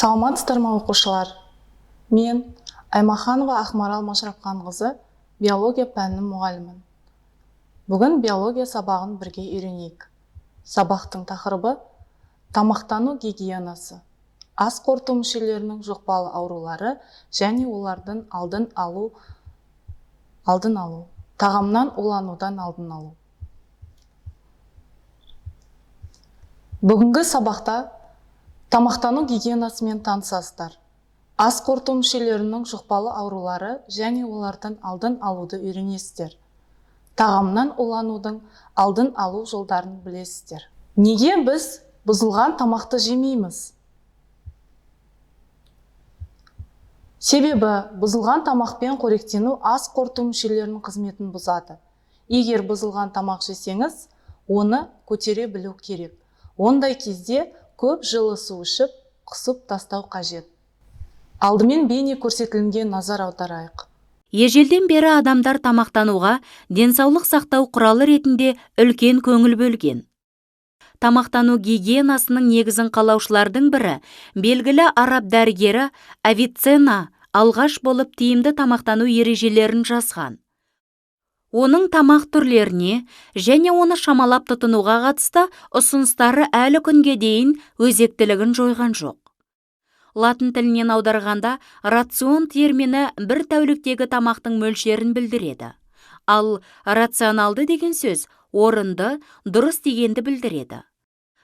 Саламатсыздар ма оқушылар? Мен Аймаханова Ақмарал Машрапқанқызы, биология пәнінің мұғалімін. Бүгін биология сабағын бірге үйренейік. Сабақтың тақырыбы тамақтану гигиенасы, ас қорыту мүшелерінің жұқпалы аурулары және олардың алдын алу, тағамнан уланудан алдын алу. Бүгінгі сабақта тамақтану гигиенасымен танысасыздар. Ас қорыту мүшелерінің жұқпалы аурулары және олардың алдын алуды үйренесіздер. Тағамнан уланудың алдын алу жолдарын білесіздер. Неге біз бұзылған тамақты жемейміз? Себебі бұзылған тамақпен қоректену ас қорыту мүшелерінің қызметін бұзады. Егер бұзылған тамақ жесеңіз, оны көтере білу керек. Ондай кезде көп жылы су ішіп, құсып тастау қажет. Алдымен бейне көрсетілімге назар аударайық. Ежелден бері адамдар тамақтануға денсаулық сақтау құралы ретінде үлкен көңіл бөлген. Тамақтану гигиенасының негізін қалаушылардың бірі, белгілі араб дәрігері Авиценна алғаш болып тиімді тамақтану ережелерін жазған. Оның тамақ түрлеріне және оны шамалап тұтынуға қатысты ұсыныстары әлі күнге дейін өзектілігін жойған жоқ. Латын тілінен аударғанда рацион термині бір тәуліктегі тамақтың мөлшерін білдіреді. Ал рационалды деген сөз орынды, дұрыс дегенді білдіреді.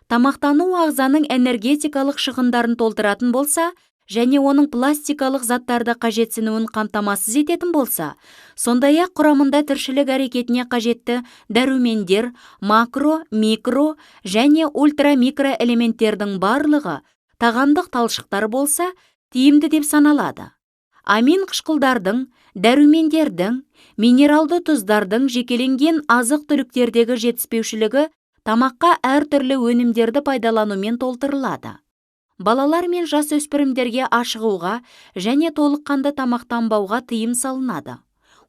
Тамақтану ағзаның энергетикалық шығындарын толтыратын болса, және оның пластикалық заттарды қажетсінуін қамтамасыз ететін болса, сондай-ақ құрамында тіршілік әрекетіне қажетті дәрумендер, макро, микро және ультрамикро элементтердің барлығы тағамдық талшықтар болса, тиімді деп саналады. Амин қышқылдардың, дәрумендердің, минералды тұздардың жекеленген азық-түліктердегі жетіспеушілігі тамаққа әртүрлі өнімдерді пайдаланумен толтырылады. Балалар мен жас өспірімдерге ашығуға және толыққанды тамақтанбауға тыйым салынады.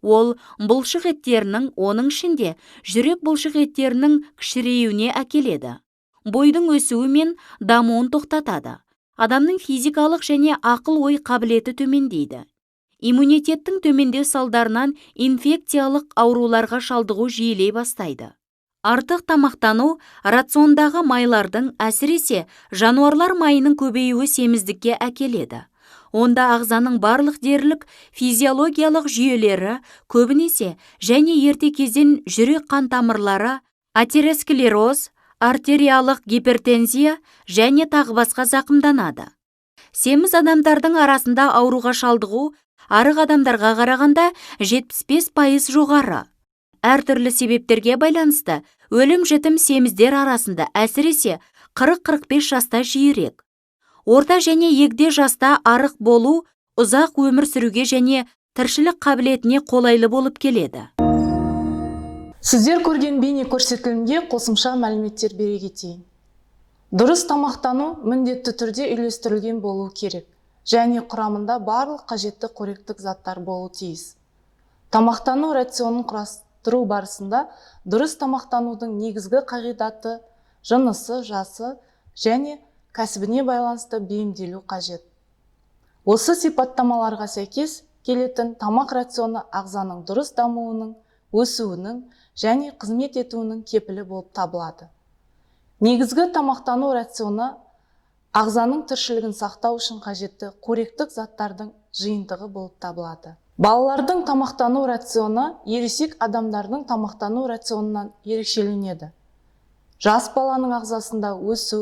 Ол бұлшық еттерінің, оның ішінде жүрек бұлшық еттерінің кішіреюіне әкеледі. Бойдың өсуі мен дамуын тоқтатады. Адамның физикалық және ақыл-ой қабілеті төмендейді. Иммунитеттің төмендеу салдарынан инфекциялық ауруларға шалдығу жиілей бастайды. Артық тамақтану рациондағы майлардың, әсіресе жануарлар майының көбеюі семіздікке әкеледі. Онда ағзаның барлық дерлік физиологиялық жүйелері көбінесе және ерте кезден жүрек қан тамырлары, атеросклероз, артериялық гипертензия және тағы басқа зақымданады. Семіз адамдардың арасында ауруға шалдығу арық адамдарға қарағанда 75% жоғары. Әртүрлі себептерге байланысты өлім-жітім семіздер арасында әсіресе 40-45 жаста жиірек. Орта және егде жаста арық болу ұзақ өмір сүруге және тіршілік қабілетіне қолайлы болып келеді. Сіздер көрген бейне көрсетілімге қосымша мәліметтер бере кетейін. Дұрыс тамақтану міндетті түрде үйлестірілген болуы керек және құрамында барлық қажетті қоректік заттар болуы тиіс. Тамақтану рационын құрастыру барысында дұрыс тамақтанудың негізгі қағидаты, жынысы, жасы және кәсібіне байланысты бейімделу қажет. Осы сипаттамаларға сәйкес келетін тамақ рационы ағзаның дұрыс дамуының, өсуінің және қызмет етуінің кепілі болып табылады. Негізгі тамақтану рационы ағзаның тіршілігін сақтау үшін қажетті қоректік заттардың жиынтығы болып табылады. Балалардың тамақтану рационы ересек адамдардың тамақтану рационынан ерекшеленеді. Жас баланың ағзасында өсу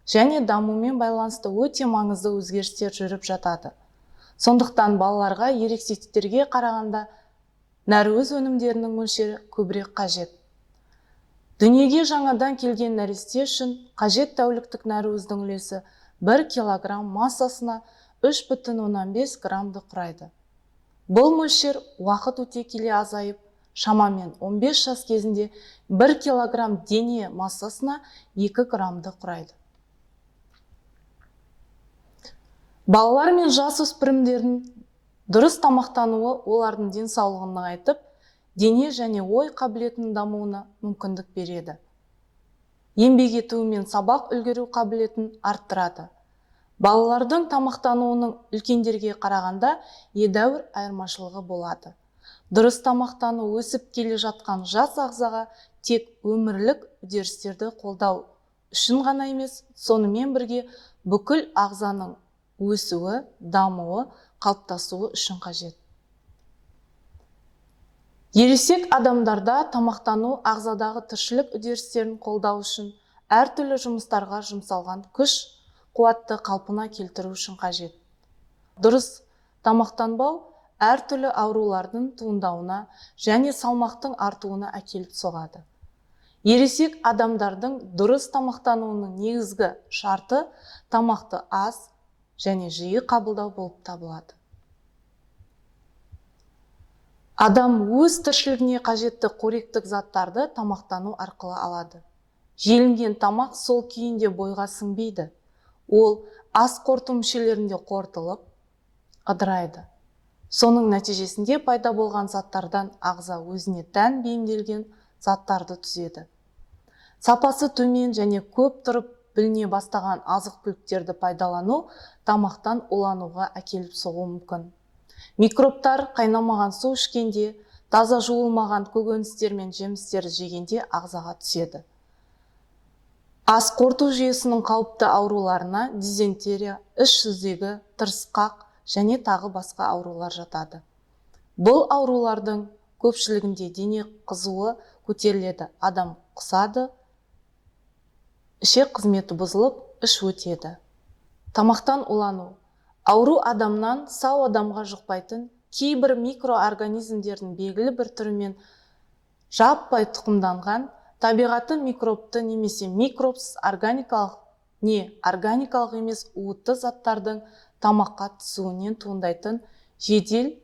және дамумен байланысты өте маңызды өзгерістер жүріп жатады. Сондықтан балаларға ересектерге қарағанда нәруыз өнімдерінің мөлшері көбірек қажет. Дүниеге жаңадан келген нәресте үшін қажет тәуліктік нәруыздің үлесі 1 кг массасына 3,5 грамды құрайды. Бұл мөлшер уақыт өте келе азайып, шамамен 15 жас кезінде 1 кг дене массасына 2 грамды құрайды. Балалар мен жас өспірімдердің дұрыс тамақтануы олардың денсаулығын нығайтып, дене және ой қабілетінің дамуына мүмкіндік береді. Еңбек етуі мен сабақ үлгеру қабілетін арттырады. Балалардың тамақтануының үлкендерге қарағанда едәуір айырмашылығы болады. Дұрыс тамақтану өсіп келе жатқан жас ағзаға тек өмірлік үдерістерді қолдау үшін ғана емес, сонымен бірге бүкіл ағзаның өсуі, дамуы, қалыптасуы үшін қажет. Ересек адамдарда тамақтану ағзадағы тіршілік үдерістерін қолдау үшін әртүрлі жұмыстарға жұмсалған күш, қуатты қалпына келтіру үшін қажет. Дұрыс тамақтанбау әртүрлі аурулардың туындауына және салмақтың артуына әкеліп соғады. Ересек адамдардың дұрыс тамақтануының негізгі шарты тамақты аз және жиі қабылдау болып табылады. Адам өз тіршілігіне қажетті қоректік заттарды тамақтану арқылы алады. Желінген тамақ сол күйінде бойға сіңбейді. Ол ас қорыту мүшелерінде қорытылып, ыдырайды. Соның нәтижесінде пайда болған заттардан ағза өзіне тән бейімделген заттарды түзеді. Сапасы төмен және көп тұрып біліне бастаған азық-түліктерді пайдалану тамақтан улануға әкеліп соғуы мүмкін. Микробтар қайнамаған су ішкенде, таза жуылмаған көкөністер мен жемістерді жегенде ағзаға түседі. Ас қорыту жүйесінің қауіпті ауруларына дизентерия, іш сүзегі, тырысқақ және тағы басқа аурулар жатады. Бұл аурулардың көпшілігінде дене қызуы көтеріледі, адам құсады, ішек қызметі бұзылып, іш өтеді. Тамақтан улану. Ауру адамнан сау адамға жұқпайтын кейбір микроорганизмдердің белгілі бір түрімен жаппай тұқымданған, табиғаты микробты немесе микробсыз органикалық не органикалық емес уытты заттардың тамаққа түсуінен туындайтын жедел,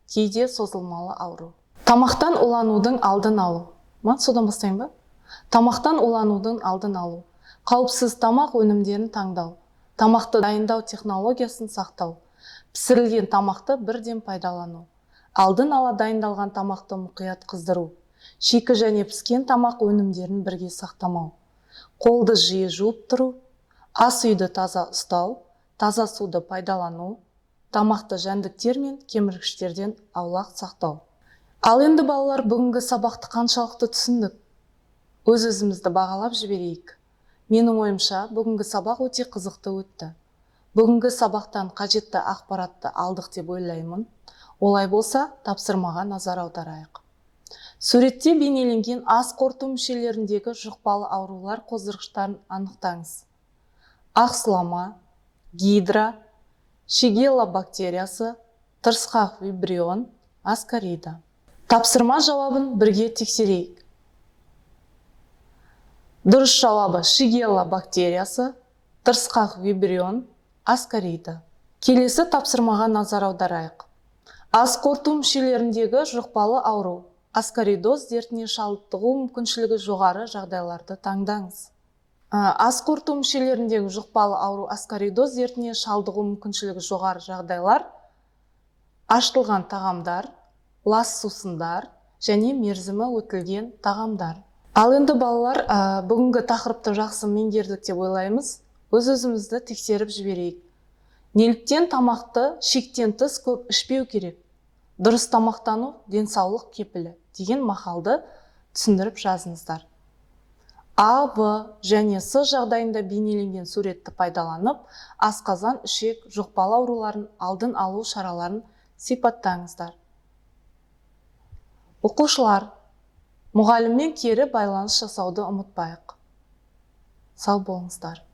кейде созылмалы ауру. Тамақтан уланудың алдын алу. Содан бастайын ба? Тамақтан уланудың алдын алу. Қауіпсіз тамақ өнімдерін таңдау. Тамақты дайындау технологиясын сақтау. Пісірілген тамақты бірден пайдалану. Алдын ала дайындалған тамақты мұқият қыздыру. Шикі және піскен тамақ өнімдерін бірге сақтамау. Қолды жиі жуып тұру. Ас үйді таза ұстау. Таза суды пайдалану, тамақты жәндіктер мен кеміргіштерден аулақ сақтау. Ал енді балалар, бүгінгі сабақты қаншалықты түсіндік? Өз-өзімізді бағалап жіберейік. Менің ойымша, бүгінгі сабақ өте қызықты өтті. Бүгінгі сабақтан қажетті ақпаратты алдық деп ойлаймын. Олай болса, тапсырмаға назар аударайық. Суретте бейнеленген ас қорыту мүшелеріндегі жұқпалы аурулар қоздырғыштарын анықтаңыз. Ақсылама, гидра, шигелла бактериясы, тырысқақ вибрион, аскарида. Тапсырма жауабын бірге тексерейік. Дұрыс жауабы шигелла бактериясы, тырысқақ вибрион, аскарида. Келесі тапсырмаға назар аударайық. Ас қорыту мүшелеріндегі жұқпалы ауру, аскаридоз дертіне шалдығу мүмкіншілігі жоғары жағдайларды таңдаңыз. Ас қорыту мүшелеріндегі жұқпалы ауру аскаридоз дертіне шалдығу мүмкіншілігі жоғары жағдайлар: ашытылған тағамдар, лас сусындар және мерзімі өтілген тағамдар. Ал енді балалар, бүгінгі тақырыпты жақсы меңгердік деп ойлаймыз. Өз-өзімізді тексеріп жіберейік. Неліктен тамақты шектен тыс көп ішпеу керек? Дұрыс тамақтану денсаулық кепілі деген мақалды түсіндіріп жазыңыздар. А, В және С жағдайында бейнеленген суретті пайдаланып, асқазан, ішек, жұқпалы ауруларын алдын алу шараларын сипаттаңыздар. Оқушылар, мұғаліммен кері байланыс жасауды ұмытпайық. Сау болыңыздар.